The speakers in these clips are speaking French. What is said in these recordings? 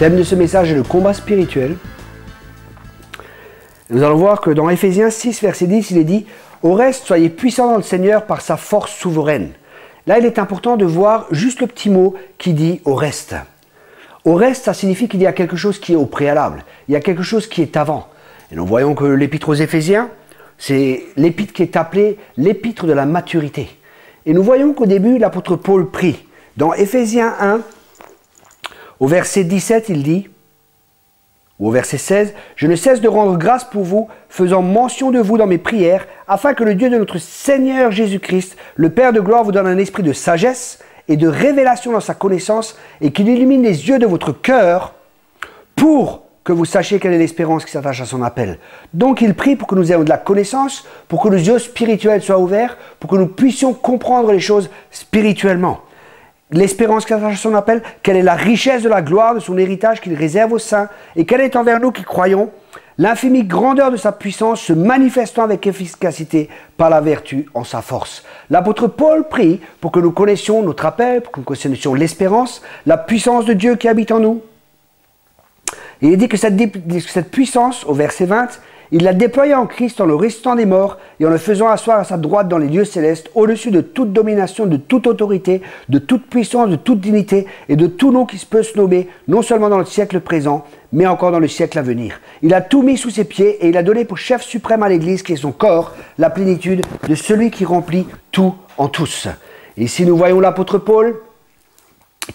thème de ce message est le combat spirituel. Nous allons voir que dans Éphésiens 6, verset 10, il est dit « Au reste, soyez puissants dans le Seigneur par sa force souveraine ». Là, il est important de voir juste le petit mot qui dit « au reste ». Au reste, ça signifie qu'il y a quelque chose qui est au préalable. Il y a quelque chose qui est avant. Et nous voyons que l'épître aux Éphésiens, c'est l'épître qui est appelée l'épître de la maturité. Et nous voyons qu'au début, l'apôtre Paul prie. Dans Éphésiens 1, au verset 17, il dit, ou au verset 16, « Je ne cesse de rendre grâce pour vous, faisant mention de vous dans mes prières, afin que le Dieu de notre Seigneur Jésus-Christ, le Père de gloire, vous donne un esprit de sagesse et de révélation dans sa connaissance, et qu'il illumine les yeux de votre cœur pour que vous sachiez quelle est l'espérance qui s'attache à son appel. » Donc il prie pour que nous ayons de la connaissance, pour que nos yeux spirituels soient ouverts, pour que nous puissions comprendre les choses spirituellement. L'espérance qui s'attache à son appel, quelle est la richesse de la gloire de son héritage qu'il réserve aux saints, et quelle est envers nous qui croyons l'infinie grandeur de sa puissance se manifestant avec efficacité par la vertu en sa force. L'apôtre Paul prie pour que nous connaissions notre appel, pour que nous connaissions l'espérance, la puissance de Dieu qui habite en nous. Et il dit que cette puissance, au verset 20, il l'a déployée en Christ en le ressuscitant des morts et en le faisant asseoir à sa droite dans les lieux célestes, au-dessus de toute domination, de toute autorité, de toute puissance, de toute dignité et de tout nom qui peut se nommer, non seulement dans le siècle présent, mais encore dans le siècle à venir. Il a tout mis sous ses pieds et il a donné pour chef suprême à l'Église, qui est son corps, la plénitude de celui qui remplit tout en tous. Et ici nous voyons l'apôtre Paul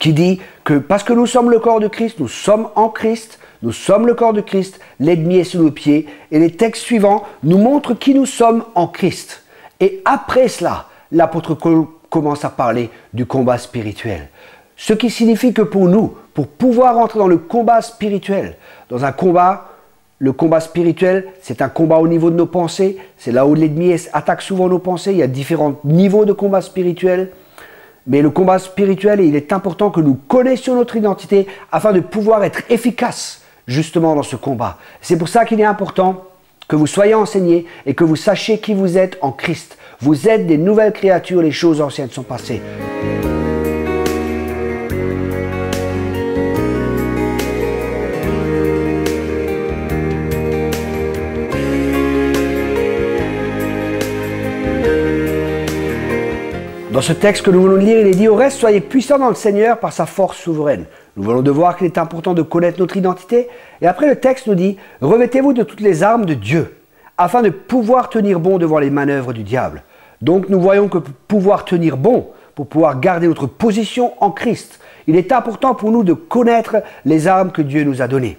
qui dit que parce que nous sommes le corps de Christ, nous sommes en Christ, nous sommes le corps de Christ, l'ennemi est sous nos pieds. Et les textes suivants nous montrent qui nous sommes en Christ. Et après cela, l'apôtre Paul commence à parler du combat spirituel. Ce qui signifie que pour nous, pour pouvoir entrer dans le combat spirituel, dans un combat, le combat spirituel, c'est un combat au niveau de nos pensées. C'est là où l'ennemi attaque souvent nos pensées. Il y a différents niveaux de combat spirituel. Mais le combat spirituel, il est important que nous connaissions notre identité afin de pouvoir être efficaces justement dans ce combat. C'est pour ça qu'il est important que vous soyez enseignés et que vous sachiez qui vous êtes en Christ. Vous êtes des nouvelles créatures, les choses anciennes sont passées. Dans ce texte que nous voulons lire, il est dit « Au reste, soyez puissants dans le Seigneur par sa force souveraine ». Nous venons de voir qu'il est important de connaître notre identité. Et après, le texte nous dit « Revêtez-vous de toutes les armes de Dieu, afin de pouvoir tenir bon devant les manœuvres du diable. » Donc nous voyons que pour pouvoir tenir bon, pour pouvoir garder notre position en Christ, il est important pour nous de connaître les armes que Dieu nous a données.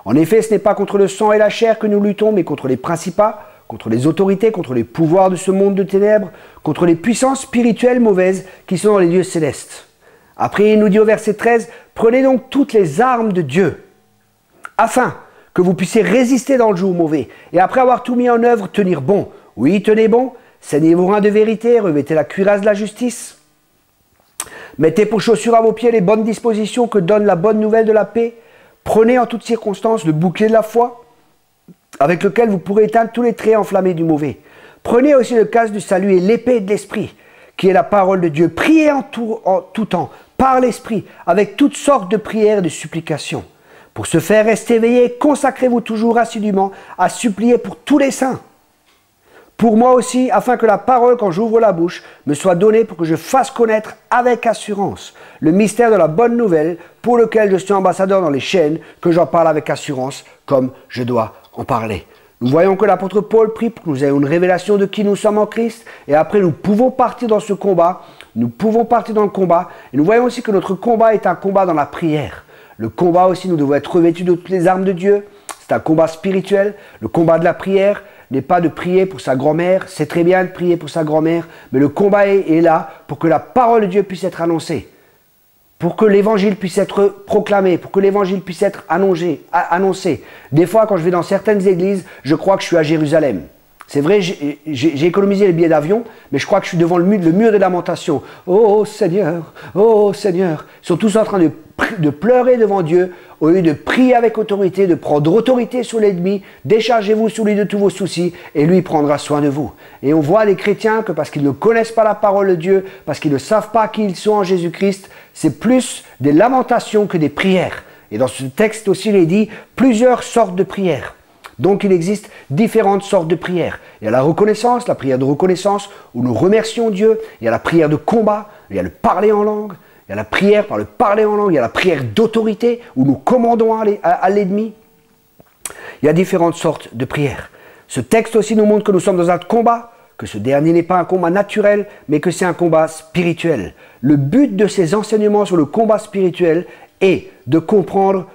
En effet, ce n'est pas contre le sang et la chair que nous luttons, mais contre les principats, contre les autorités, contre les pouvoirs de ce monde de ténèbres, contre les puissances spirituelles mauvaises qui sont dans les lieux célestes. Après, il nous dit au verset 13, « Prenez donc toutes les armes de Dieu, afin que vous puissiez résister dans le jour mauvais, et après avoir tout mis en œuvre, tenir bon. Oui, tenez bon, saignez vos reins de vérité, revêtez la cuirasse de la justice. Mettez pour chaussures à vos pieds les bonnes dispositions que donne la bonne nouvelle de la paix. Prenez en toutes circonstances le bouclier de la foi, avec lequel vous pourrez éteindre tous les traits enflammés du mauvais. Prenez aussi le casque du salut et l'épée de l'esprit, qui est la parole de Dieu. Priez en tout temps, par l'esprit, avec toutes sortes de prières et de supplications. Pour ce faire, restez éveillés, consacrez-vous toujours assidûment à supplier pour tous les saints. Pour moi aussi, afin que la parole, quand j'ouvre la bouche, me soit donnée pour que je fasse connaître avec assurance le mystère de la bonne nouvelle, pour lequel je suis ambassadeur dans les chaînes, que j'en parle avec assurance, comme je dois en parler. Nous voyons que l'apôtre Paul prie pour que nous ayons une révélation de qui nous sommes en Christ, et après nous pouvons partir dans ce combat, nous pouvons partir dans le combat, et nous voyons aussi que notre combat est un combat dans la prière. Le combat aussi, nous devons être revêtus de toutes les armes de Dieu, c'est un combat spirituel. Le combat de la prière n'est pas de prier pour sa grand-mère, c'est très bien de prier pour sa grand-mère, mais le combat est là pour que la parole de Dieu puisse être annoncée, pour que l'évangile puisse être proclamé, pour que l'évangile puisse être annoncé. Des fois, quand je vais dans certaines églises, je crois que je suis à Jérusalem. C'est vrai, j'ai économisé les billets d'avion, mais je crois que je suis devant le mur de lamentation. Oh Seigneur, oh Seigneur. Ils sont tous en train de pleurer devant Dieu, au lieu de prier avec autorité, de prendre autorité sur l'ennemi. Déchargez-vous sur lui de tous vos soucis, et lui prendra soin de vous. Et on voit les chrétiens que parce qu'ils ne connaissent pas la parole de Dieu, parce qu'ils ne savent pas qui ils sont en Jésus-Christ, c'est plus des lamentations que des prières. Et dans ce texte aussi, il est dit plusieurs sortes de prières. Donc il existe différentes sortes de prières. Il y a la reconnaissance, la prière de reconnaissance, où nous remercions Dieu. Il y a la prière de combat, il y a le parler en langue. Il y a la prière par le parler en langue. Il y a la prière d'autorité, où nous commandons à l'ennemi. Il y a différentes sortes de prières. Ce texte aussi nous montre que nous sommes dans un combat, que ce dernier n'est pas un combat naturel, mais que c'est un combat spirituel. Le but de ces enseignements sur le combat spirituel est de comprendre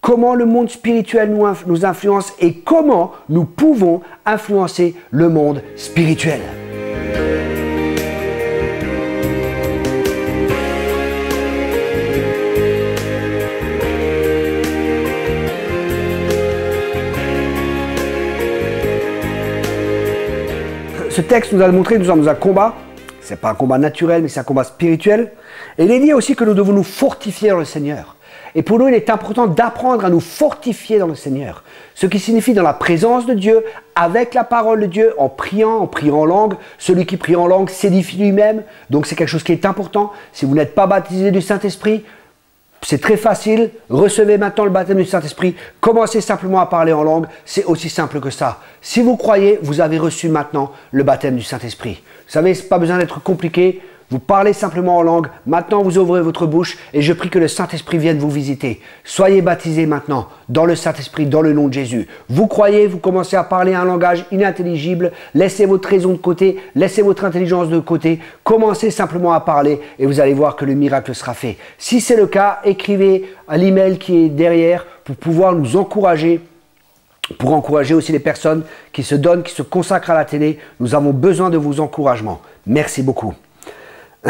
comment le monde spirituel nous influence et comment nous pouvons influencer le monde spirituel. Ce texte nous a montré que nous sommes dans un combat. Ce n'est pas un combat naturel, mais c'est un combat spirituel. Et il est dit aussi que nous devons nous fortifier dans le Seigneur. Et pour nous, il est important d'apprendre à nous fortifier dans le Seigneur. Ce qui signifie dans la présence de Dieu, avec la parole de Dieu, en priant en langue. Celui qui prie en langue s'édifie lui-même. Donc c'est quelque chose qui est important. Si vous n'êtes pas baptisé du Saint-Esprit, c'est très facile. Recevez maintenant le baptême du Saint-Esprit. Commencez simplement à parler en langue. C'est aussi simple que ça. Si vous croyez, vous avez reçu maintenant le baptême du Saint-Esprit. Vous savez, ce n'est pas besoin d'être compliqué. Vous parlez simplement en langue, maintenant vous ouvrez votre bouche et je prie que le Saint-Esprit vienne vous visiter. Soyez baptisés maintenant dans le Saint-Esprit, dans le nom de Jésus. Vous croyez, vous commencez à parler un langage inintelligible, laissez votre raison de côté, laissez votre intelligence de côté, commencez simplement à parler et vous allez voir que le miracle sera fait. Si c'est le cas, écrivez à l'email qui est derrière pour pouvoir nous encourager. Pour encourager aussi les personnes qui se donnent, qui se consacrent à la télé. Nous avons besoin de vos encouragements. Merci beaucoup.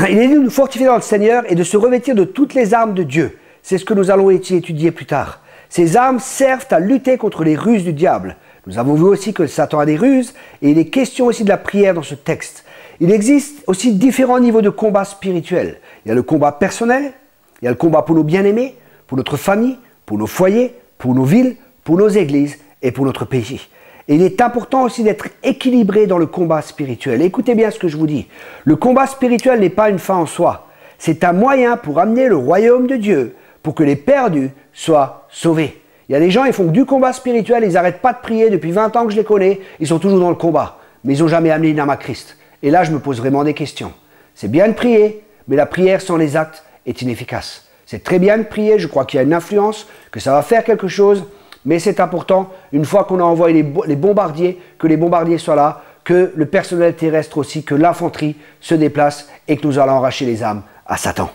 Il est dit de nous fortifier dans le Seigneur et de se revêtir de toutes les armes de Dieu. C'est ce que nous allons étudier plus tard. Ces armes servent à lutter contre les ruses du diable. Nous avons vu aussi que Satan a des ruses et il est question aussi de la prière dans ce texte. Il existe aussi différents niveaux de combat spirituel. Il y a le combat personnel, il y a le combat pour nos bien-aimés, pour notre famille, pour nos foyers, pour nos villes, pour nos églises et pour notre pays. Et il est important aussi d'être équilibré dans le combat spirituel. Écoutez bien ce que je vous dis. Le combat spirituel n'est pas une fin en soi. C'est un moyen pour amener le royaume de Dieu, pour que les perdus soient sauvés. Il y a des gens, ils font du combat spirituel, ils n'arrêtent pas de prier. Depuis 20 ans que je les connais, ils sont toujours dans le combat. Mais ils n'ont jamais amené une âme à Christ. Et là, je me pose vraiment des questions. C'est bien de prier, mais la prière sans les actes est inefficace. C'est très bien de prier, je crois qu'il y a une influence, que ça va faire quelque chose. Mais c'est important, une fois qu'on a envoyé les bombardiers, que les bombardiers soient là, que le personnel terrestre aussi, que l'infanterie se déplace et que nous allons arracher les âmes à Satan.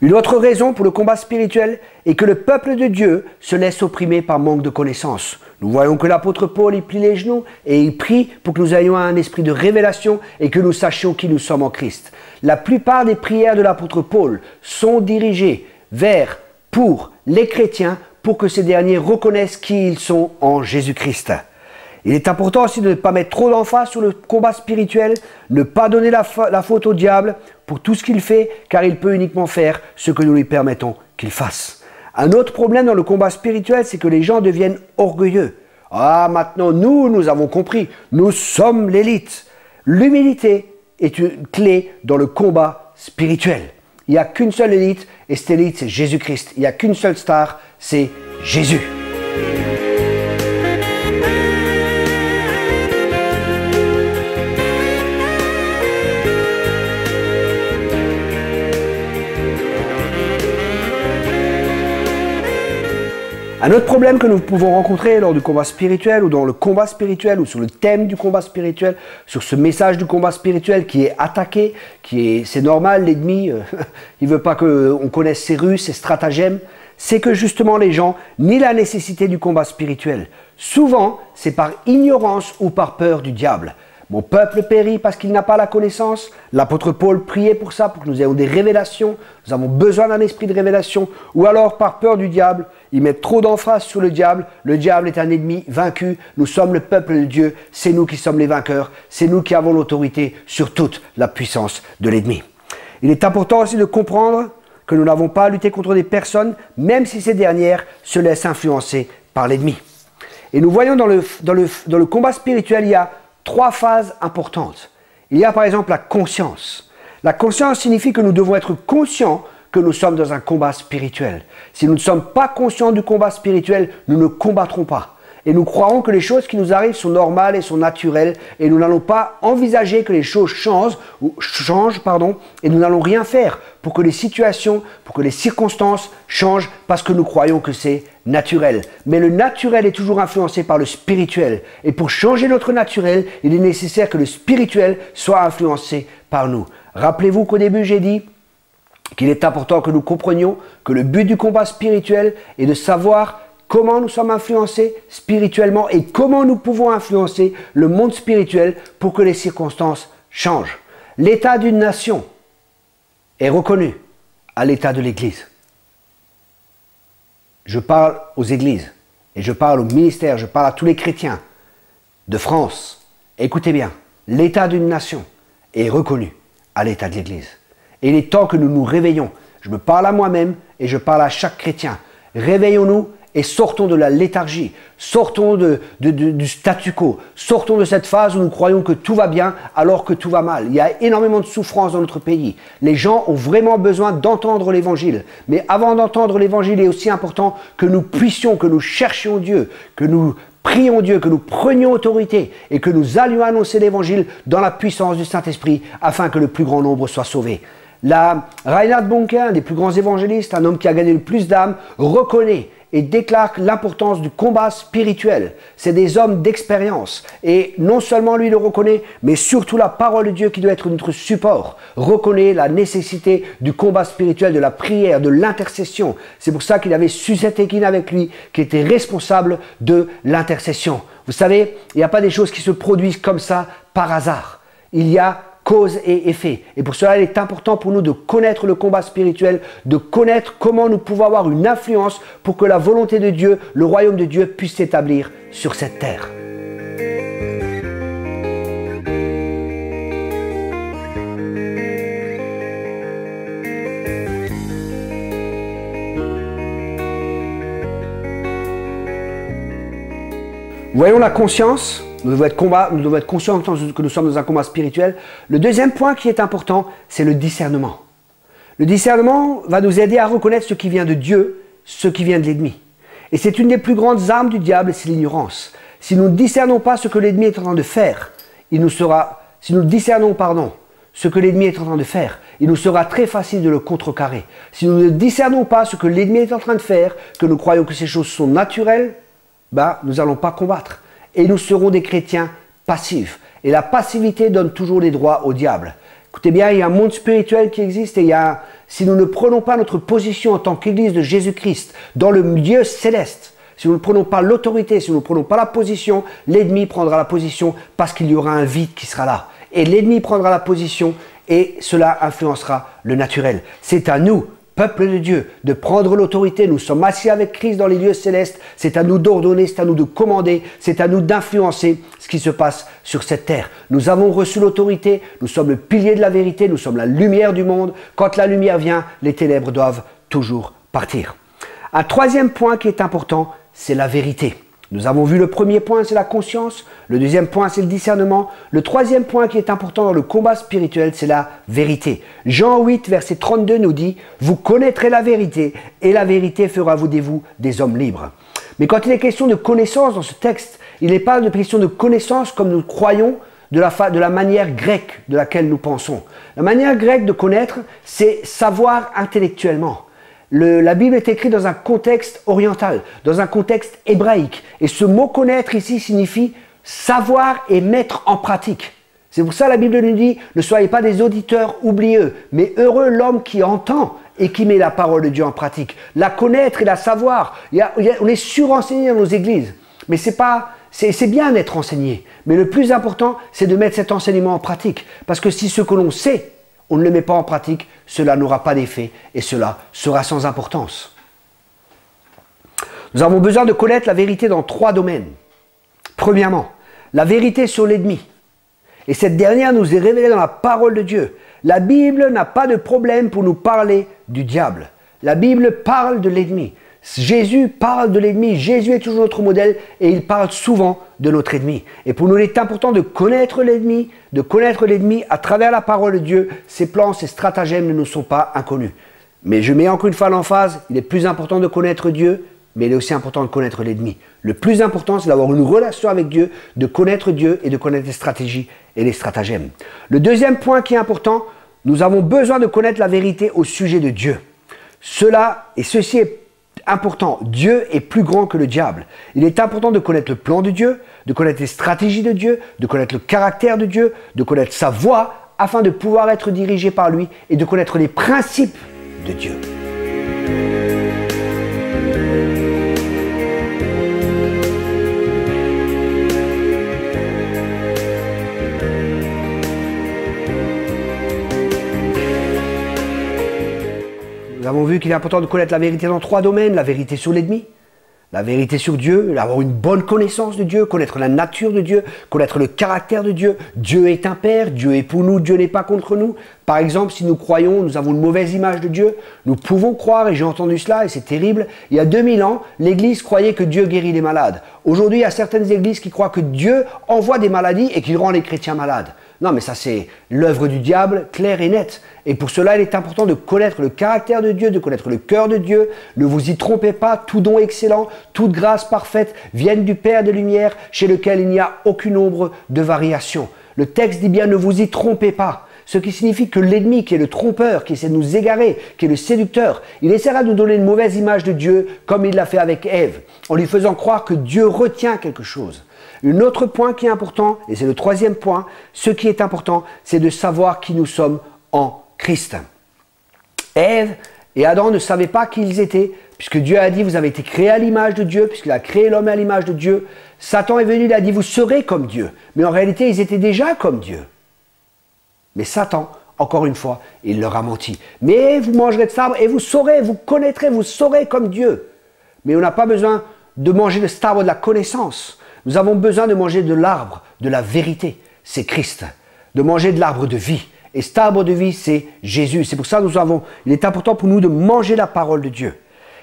Une autre raison pour le combat spirituel est que le peuple de Dieu se laisse opprimer par manque de connaissances. Nous voyons que l'apôtre Paul, il plie les genoux et il prie pour que nous ayons un esprit de révélation et que nous sachions qui nous sommes en Christ. La plupart des prières de l'apôtre Paul sont dirigées pour les chrétiens, pour que ces derniers reconnaissent qui ils sont en Jésus-Christ. Il est important aussi de ne pas mettre trop d'emphase sur le combat spirituel, ne pas donner la faute au diable pour tout ce qu'il fait, car il peut uniquement faire ce que nous lui permettons qu'il fasse. Un autre problème dans le combat spirituel, c'est que les gens deviennent orgueilleux. Ah, maintenant, nous avons compris, nous sommes l'élite. L'humilité est une clé dans le combat spirituel. Il n'y a qu'une seule élite, et cette élite, c'est Jésus-Christ. Il n'y a qu'une seule star, c'est Jésus. Un autre problème que nous pouvons rencontrer lors du combat spirituel ou dans le combat spirituel ou sur le thème du combat spirituel, sur ce message du combat spirituel qui est attaqué, c'est normal, l'ennemi, il ne veut pas qu'on connaisse ses ruses, ses stratagèmes, c'est que justement les gens nient la nécessité du combat spirituel. Souvent, c'est par ignorance ou par peur du diable. Mon peuple périt parce qu'il n'a pas la connaissance. L'apôtre Paul priait pour ça, pour que nous ayons des révélations. Nous avons besoin d'un esprit de révélation. Ou alors par peur du diable. Ils mettent trop d'emphase sur le diable. Le diable est un ennemi vaincu. Nous sommes le peuple de Dieu. C'est nous qui sommes les vainqueurs. C'est nous qui avons l'autorité sur toute la puissance de l'ennemi. Il est important aussi de comprendre que nous n'avons pas à lutter contre des personnes, même si ces dernières se laissent influencer par l'ennemi. Et nous voyons dans le combat spirituel, il y a 3 phases importantes. Il y a par exemple la conscience. La conscience signifie que nous devons être conscients que nous sommes dans un combat spirituel. Si nous ne sommes pas conscients du combat spirituel, nous ne combattrons pas. Et nous croirons que les choses qui nous arrivent sont normales et sont naturelles et nous n'allons pas envisager que les choses changent, et nous n'allons rien faire pour que les situations, pour que les circonstances changent parce que nous croyons que c'est naturel. Mais le naturel est toujours influencé par le spirituel. Et pour changer notre naturel, il est nécessaire que le spirituel soit influencé par nous. Rappelez-vous qu'au début, j'ai dit qu'il est important que nous comprenions que le but du combat spirituel est de savoir comment nous sommes influencés spirituellement et comment nous pouvons influencer le monde spirituel pour que les circonstances changent. L'état d'une nation est reconnu à l'état de l'Église. Je parle aux églises et je parle aux ministères, je parle à tous les chrétiens de France. Écoutez bien, l'état d'une nation est reconnu à l'état de l'Église. Et il est temps que nous nous réveillons. Je me parle à moi-même et je parle à chaque chrétien. Réveillons-nous et sortons de la léthargie, sortons du statu quo, sortons de cette phase où nous croyons que tout va bien alors que tout va mal. Il y a énormément de souffrance dans notre pays. Les gens ont vraiment besoin d'entendre l'évangile. Mais avant d'entendre l'évangile, il est aussi important que nous puissions, que nous cherchions Dieu, que nous prions Dieu, que nous prenions autorité et que nous allions annoncer l'évangile dans la puissance du Saint-Esprit afin que le plus grand nombre soit sauvé. Reinhard Bonnke, un des plus grands évangélistes, un homme qui a gagné le plus d'âmes, reconnaît et déclare l'importance du combat spirituel. C'est des hommes d'expérience. Et non seulement lui le reconnaît, mais surtout la parole de Dieu qui doit être notre support, reconnaît la nécessité du combat spirituel, de la prière, de l'intercession. C'est pour ça qu'il avait Suzette Ekin avec lui, qui était responsable de l'intercession. Vous savez, il n'y a pas des choses qui se produisent comme ça par hasard. Il y a cause et effet. Et pour cela, il est important pour nous de connaître le combat spirituel, de connaître comment nous pouvons avoir une influence pour que la volonté de Dieu, le royaume de Dieu puisse s'établir sur cette terre. Voyons la conscience. Nous devons être conscients que nous sommes dans un combat spirituel. Le deuxième point qui est important, c'est le discernement. Le discernement va nous aider à reconnaître ce qui vient de Dieu, ce qui vient de l'ennemi. Et c'est une des plus grandes armes du diable, c'est l'ignorance. Si nous ne discernons pas ce que l'ennemi est en train de faire, si nous discernons, ce que l'ennemi est en train de faire, il nous sera très facile de le contrecarrer. Si nous ne discernons pas ce que l'ennemi est en train de faire, que nous croyons que ces choses sont naturelles, nous n'allons pas combattre. Et nous serons des chrétiens passifs. Et la passivité donne toujours les droits au diable. Écoutez bien, il y a un monde spirituel qui existe et si nous ne prenons pas notre position en tant qu'Église de Jésus-Christ dans le Dieu céleste, si nous ne prenons pas l'autorité, si nous ne prenons pas la position, l'ennemi prendra la position parce qu'il y aura un vide qui sera là. Et l'ennemi prendra la position et cela influencera le naturel. C'est à nous, peuple de Dieu, de prendre l'autorité. Nous sommes assis avec Christ dans les lieux célestes. C'est à nous d'ordonner, c'est à nous de commander, c'est à nous d'influencer ce qui se passe sur cette terre. Nous avons reçu l'autorité, nous sommes le pilier de la vérité, nous sommes la lumière du monde. Quand la lumière vient, les ténèbres doivent toujours partir. Un troisième point qui est important, c'est la vérité. Nous avons vu le premier point, c'est la conscience. Le deuxième point, c'est le discernement. Le troisième point qui est important dans le combat spirituel, c'est la vérité. Jean 8, verset 32 nous dit « Vous connaîtrez la vérité et la vérité fera de vous des hommes libres. » Mais quand il est question de connaissance dans ce texte, il n'est pas de question de connaissance comme nous croyons de la manière grecque de laquelle nous pensons. La manière grecque de connaître, c'est savoir intellectuellement. La Bible est écrite dans un contexte oriental, dans un contexte hébraïque. Et ce mot connaître ici signifie savoir et mettre en pratique. C'est pour ça que la Bible nous dit, ne soyez pas des auditeurs oublieux, mais heureux l'homme qui entend et qui met la parole de Dieu en pratique. La connaître et la savoir, on est surenseigné dans nos églises. Mais c'est bien d'être enseigné. Mais le plus important, c'est de mettre cet enseignement en pratique. Parce que si ce que l'on sait, on ne le met pas en pratique, cela n'aura pas d'effet et cela sera sans importance. Nous avons besoin de connaître la vérité dans 3 domaines. Premièrement, la vérité sur l'ennemi. Et cette dernière nous est révélée dans la parole de Dieu. La Bible n'a pas de problème pour nous parler du diable. La Bible parle de l'ennemi. Jésus parle de l'ennemi. Jésus est toujours notre modèle et il parle souvent de notre ennemi. Et pour nous, il est important de connaître l'ennemi à travers la parole de Dieu. Ses plans, ses stratagèmes ne nous sont pas inconnus. Mais je mets encore une fois l'emphase, il est plus important de connaître Dieu, mais il est aussi important de connaître l'ennemi. Le plus important, c'est d'avoir une relation avec Dieu, de connaître Dieu et de connaître les stratégies et les stratagèmes. Le deuxième point qui est important, nous avons besoin de connaître la vérité au sujet de Dieu. Ceci est important. Dieu est plus grand que le diable. Il est important de connaître le plan de Dieu, de connaître les stratégies de Dieu, de connaître le caractère de Dieu, de connaître sa voix, afin de pouvoir être dirigé par lui et de connaître les principes de Dieu. Nous avons vu qu'il est important de connaître la vérité dans 3 domaines. La vérité sur l'ennemi, la vérité sur Dieu, avoir une bonne connaissance de Dieu, connaître la nature de Dieu, connaître le caractère de Dieu. Dieu est un Père, Dieu est pour nous, Dieu n'est pas contre nous. Par exemple, si nous croyons, nous avons une mauvaise image de Dieu, nous pouvons croire, et j'ai entendu cela, et c'est terrible, il y a 2000 ans, l'Église croyait que Dieu guérit les malades. Aujourd'hui, il y a certaines églises qui croient que Dieu envoie des maladies et qu'il rend les chrétiens malades. Non, mais ça c'est l'œuvre du diable, claire et nette. Et pour cela, il est important de connaître le caractère de Dieu, de connaître le cœur de Dieu. Ne vous y trompez pas, tout don excellent, toute grâce parfaite viennent du Père des Lumières, chez lequel il n'y a aucune ombre de variation. Le texte dit bien, ne vous y trompez pas. Ce qui signifie que l'ennemi, qui est le trompeur, qui essaie de nous égarer, qui est le séducteur, il essaiera de nous donner une mauvaise image de Dieu, comme il l'a fait avec Ève, en lui faisant croire que Dieu retient quelque chose. Un autre point qui est important, et c'est le 3e point, ce qui est important, c'est de savoir qui nous sommes en Christ. Ève et Adam ne savaient pas qui ils étaient, puisque Dieu a dit, vous avez été créés à l'image de Dieu, puisqu'il a créé l'homme à l'image de Dieu. Satan est venu, il a dit, vous serez comme Dieu. Mais en réalité, ils étaient déjà comme Dieu. Mais Satan, encore une fois, il leur a menti. Mais vous mangerez de cet arbre et vous saurez, vous connaîtrez, vous saurez comme Dieu. Mais on n'a pas besoin de manger de cet arbre de la connaissance. Nous avons besoin de manger de l'arbre de la vérité, c'est Christ. De manger de l'arbre de vie. Et cet arbre de vie, c'est Jésus. C'est pour ça que il est important pour nous de manger la parole de Dieu.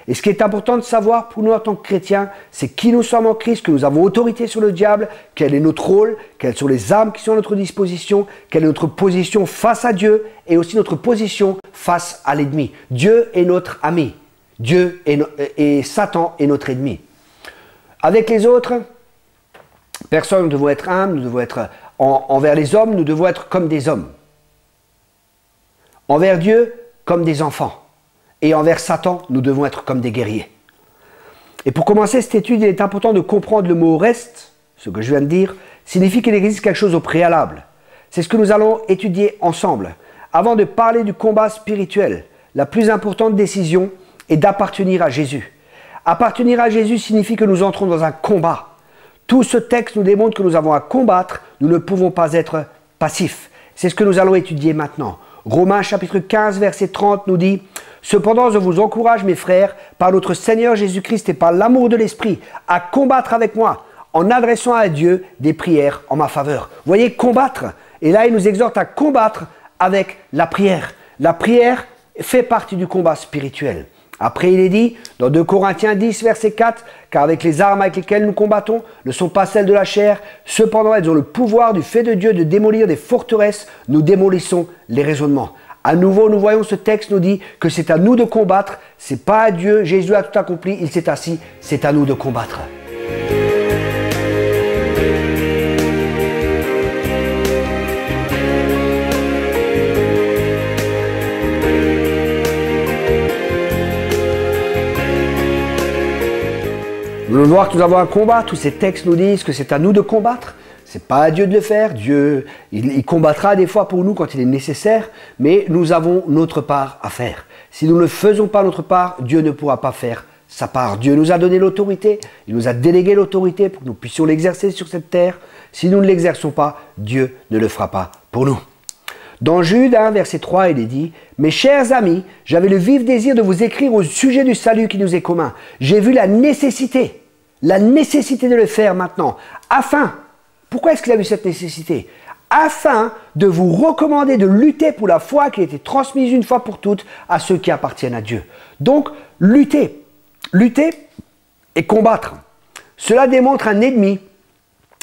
Et ce qui est important de savoir pour nous en tant que chrétiens, c'est qui nous sommes en Christ, que nous avons autorité sur le diable, quel est notre rôle, quelles sont les armes qui sont à notre disposition, quelle est notre position face à Dieu et aussi notre position face à l'ennemi. Dieu est notre ami. Et Satan est notre ennemi. Avec les autres, personne, nous devons être humbles, nous devons être envers les hommes, nous devons être comme des hommes. Envers Dieu, comme des enfants. Et envers Satan, nous devons être comme des guerriers. Et pour commencer cette étude, il est important de comprendre le mot « reste », ce que je viens de dire, signifie qu'il existe quelque chose au préalable. C'est ce que nous allons étudier ensemble. Avant de parler du combat spirituel, la plus importante décision est d'appartenir à Jésus. Appartenir à Jésus signifie que nous entrons dans un combat. Tout ce texte nous démontre que nous avons à combattre, nous ne pouvons pas être passifs. C'est ce que nous allons étudier maintenant. Romains chapitre 15, verset 30 nous dit « Cependant, je vous encourage, mes frères, par notre Seigneur Jésus-Christ et par l'amour de l'Esprit, à combattre avec moi, en adressant à Dieu des prières en ma faveur. » Vous voyez, combattre. Et là, il nous exhorte à combattre avec la prière. La prière fait partie du combat spirituel. Après, il est dit, dans 2 Corinthiens 10, verset 4, « Car avec les armes avec lesquelles nous combattons ne sont pas celles de la chair, cependant elles ont le pouvoir du fait de Dieu de démolir des forteresses, nous démolissons les raisonnements. » À nouveau, nous voyons ce texte nous dit que c'est à nous de combattre, c'est pas à Dieu, Jésus a tout accompli, il s'est assis, c'est à nous de combattre. Nous allons voir que nous avons un combat. Tous ces textes nous disent que c'est à nous de combattre. Ce n'est pas à Dieu de le faire. Dieu, il combattra des fois pour nous quand il est nécessaire, mais nous avons notre part à faire. Si nous ne faisons pas notre part, Dieu ne pourra pas faire sa part. Dieu nous a donné l'autorité, il nous a délégué l'autorité pour que nous puissions l'exercer sur cette terre. Si nous ne l'exerçons pas, Dieu ne le fera pas pour nous. Dans Jude 1, verset 3, il est dit « Mes chers amis, j'avais le vif désir de vous écrire au sujet du salut qui nous est commun. J'ai vu la nécessité de le faire maintenant, afin, pourquoi est-ce qu'il a vu cette nécessité? Afin de vous recommander de lutter pour la foi qui a été transmise une fois pour toutes à ceux qui appartiennent à Dieu. » Donc, lutter et combattre. Cela démontre un ennemi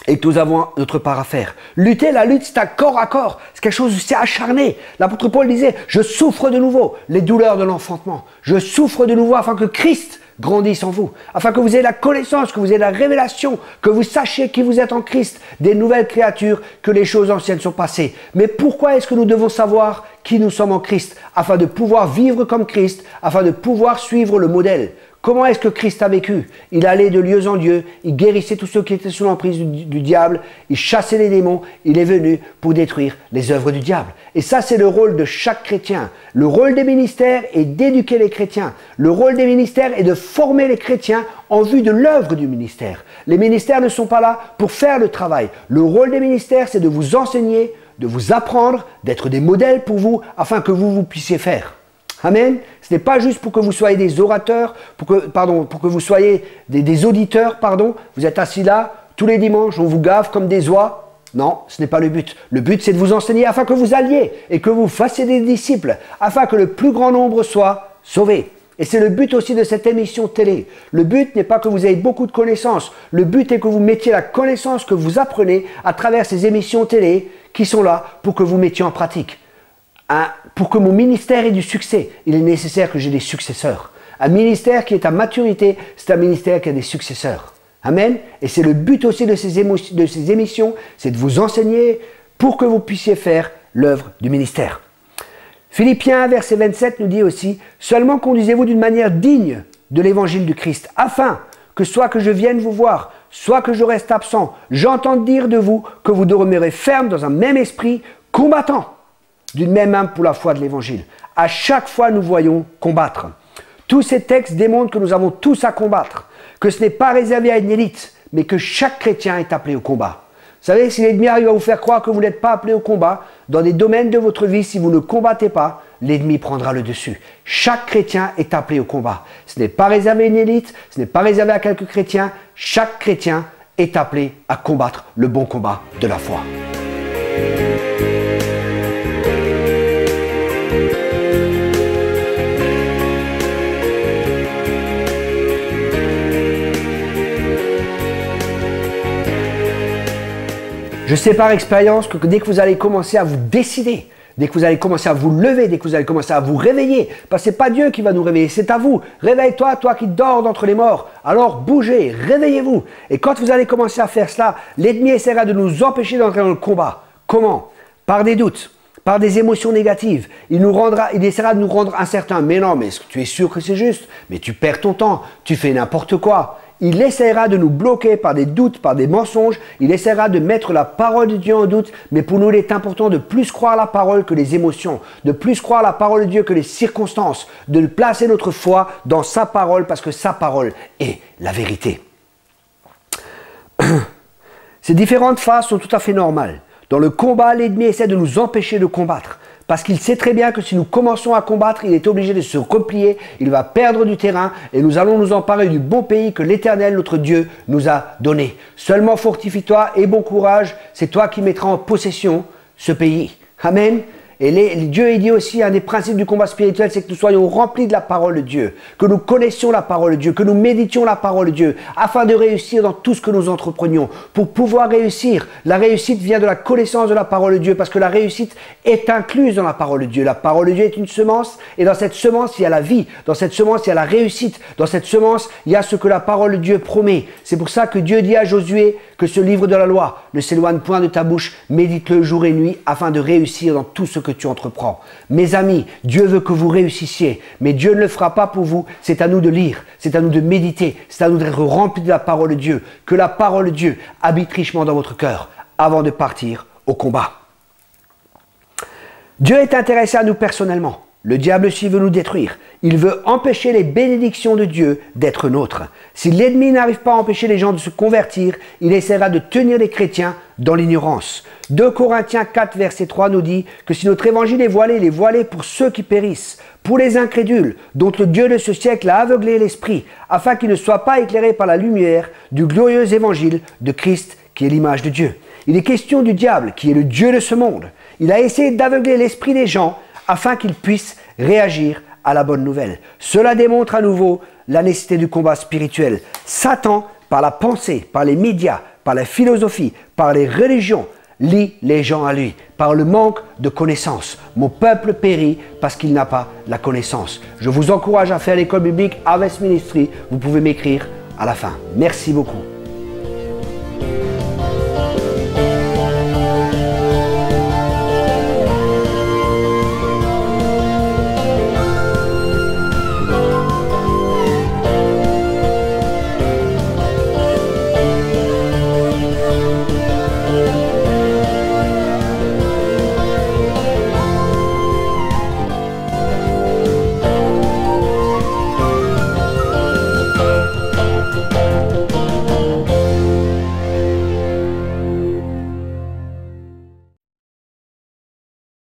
et que nous avons notre part à faire. Lutter, la lutte, c'est un corps à corps. C'est quelque chose de c'est acharné. L'apôtre Paul disait, je souffre de nouveau les douleurs de l'enfantement. Je souffre de nouveau afin que Christ grandisse en vous, afin que vous ayez la connaissance, que vous ayez la révélation, que vous sachiez qui vous êtes en Christ, des nouvelles créatures, que les choses anciennes sont passées. Mais pourquoi est-ce que nous devons savoir qui nous sommes en Christ? Afin de pouvoir vivre comme Christ, afin de pouvoir suivre le modèle. Comment est-ce que Christ a vécu? Il allait de lieu en lieu, il guérissait tous ceux qui étaient sous l'emprise du diable, il chassait les démons, il est venu pour détruire les œuvres du diable. Et ça, c'est le rôle de chaque chrétien. Le rôle des ministères est d'éduquer les chrétiens. Le rôle des ministères est de former les chrétiens en vue de l'œuvre du ministère. Les ministères ne sont pas là pour faire le travail. Le rôle des ministères, c'est de vous enseigner, de vous apprendre, d'être des modèles pour vous, afin que vous puissiez faire. Amen. Ce n'est pas juste pour que vous soyez des orateurs, pour que vous soyez des auditeurs, pardon. Vous êtes assis là, tous les dimanches, on vous gave comme des oies. Non, ce n'est pas le but. Le but, c'est de vous enseigner afin que vous alliez et que vous fassiez des disciples, afin que le plus grand nombre soit sauvé. Et c'est le but aussi de cette émission télé. Le but n'est pas que vous ayez beaucoup de connaissances. Le but est que vous mettiez la connaissance que vous apprenez à travers ces émissions télé qui sont là pour que vous mettiez en pratique. Pour que mon ministère ait du succès, il est nécessaire que j'ai des successeurs. Un ministère qui est à maturité, c'est un ministère qui a des successeurs. Amen. Et c'est le but aussi de ces émissions, c'est de vous enseigner pour que vous puissiez faire l'œuvre du ministère. Philippiens 1, verset 27 nous dit aussi, « Seulement conduisez-vous d'une manière digne de l'évangile du Christ, afin que soit que je vienne vous voir, soit que je reste absent, j'entende dire de vous que vous demeurez ferme dans un même esprit, combattant d'une même âme pour la foi de l'évangile. » À chaque fois, nous voyons combattre. Tous ces textes démontrent que nous avons tous à combattre, que ce n'est pas réservé à une élite, mais que chaque chrétien est appelé au combat. Vous savez, si l'ennemi arrive à vous faire croire que vous n'êtes pas appelé au combat, dans des domaines de votre vie, si vous ne combattez pas, l'ennemi prendra le dessus. Chaque chrétien est appelé au combat. Ce n'est pas réservé à une élite, ce n'est pas réservé à quelques chrétiens. Chaque chrétien est appelé à combattre le bon combat de la foi. Je sais par expérience que dès que vous allez commencer à vous décider, dès que vous allez commencer à vous lever, dès que vous allez commencer à vous réveiller, parce que ce n'est pas Dieu qui va nous réveiller, c'est à vous. Réveille-toi, toi qui dors d'entre les morts. Alors bougez, réveillez-vous. Et quand vous allez commencer à faire cela, l'ennemi essaiera de nous empêcher d'entrer dans le combat. Comment? Par des doutes, par des émotions négatives. Il essaiera de nous rendre incertains. Mais non, mais est-ce que tu es sûr que c'est juste? Mais tu perds ton temps, tu fais n'importe quoi. Il essaiera de nous bloquer par des doutes, par des mensonges. Il essaiera de mettre la parole de Dieu en doute. Mais pour nous, il est important de plus croire la parole que les émotions, de plus croire la parole de Dieu que les circonstances, de placer notre foi dans sa parole parce que sa parole est la vérité. Ces différentes phases sont tout à fait normales. Dans le combat, l'ennemi essaie de nous empêcher de combattre. Parce qu'il sait très bien que si nous commençons à combattre, il est obligé de se replier, il va perdre du terrain et nous allons nous emparer du bon pays que l'Éternel, notre Dieu, nous a donné. Seulement fortifie-toi et bon courage, c'est toi qui mettras en possession ce pays. Amen. Et Dieu, il dit aussi, un des principes du combat spirituel, c'est que nous soyons remplis de la parole de Dieu, que nous connaissions la parole de Dieu, que nous méditions la parole de Dieu, afin de réussir dans tout ce que nous entreprenions. Pour pouvoir réussir, la réussite vient de la connaissance de la parole de Dieu, parce que la réussite est incluse dans la parole de Dieu. La parole de Dieu est une semence, et dans cette semence, il y a la vie. Dans cette semence, il y a la réussite. Dans cette semence, il y a ce que la parole de Dieu promet. C'est pour ça que Dieu dit à Josué que ce livre de la loi ne s'éloigne point de ta bouche, médite-le jour et nuit, afin de réussir dans tout ce que tu entreprends. Mes amis, Dieu veut que vous réussissiez, mais Dieu ne le fera pas pour vous. C'est à nous de lire, c'est à nous de méditer, c'est à nous d'être remplis de la parole de Dieu, que la parole de Dieu habite richement dans votre cœur avant de partir au combat. Dieu est intéressé à nous personnellement. Le diable aussi veut nous détruire. Il veut empêcher les bénédictions de Dieu d'être nôtres. Si l'ennemi n'arrive pas à empêcher les gens de se convertir, il essaiera de tenir les chrétiens dans l'ignorance. 2 Corinthiens 4, verset 3 nous dit que si notre évangile est voilé, il est voilé pour ceux qui périssent, pour les incrédules, dont le Dieu de ce siècle a aveuglé l'esprit, afin qu'ils ne soient pas éclairés par la lumière du glorieux évangile de Christ, qui est l'image de Dieu. Il est question du diable, qui est le Dieu de ce monde. Il a essayé d'aveugler l'esprit des gens, afin qu'ils puissent réagir à la bonne nouvelle. Cela démontre à nouveau la nécessité du combat spirituel. Satan, par la pensée, par les médias, par la philosophie, par les religions, lie les gens à lui, par le manque de connaissances. Mon peuple périt parce qu'il n'a pas la connaissance. Je vous encourage à faire l'école biblique Harvest Ministry. Vous pouvez m'écrire à la fin. Merci beaucoup.